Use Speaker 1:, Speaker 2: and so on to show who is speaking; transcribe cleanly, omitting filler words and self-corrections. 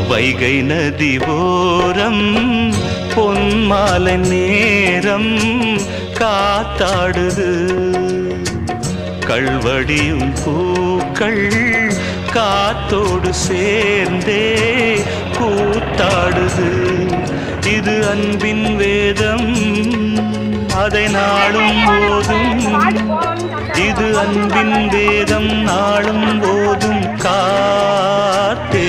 Speaker 1: வைகை நதி ஓரம் பொன்மாலை நேரம் காத்தாடுது கள்வடியும் பூக்கள் காத்தோடு சேர்ந்தே கூத்தாடுது இது அன்பின் வேதம் அதை நாளும் போதும் இது அன்பின் வேதம் நாளும் போதும் காத்தே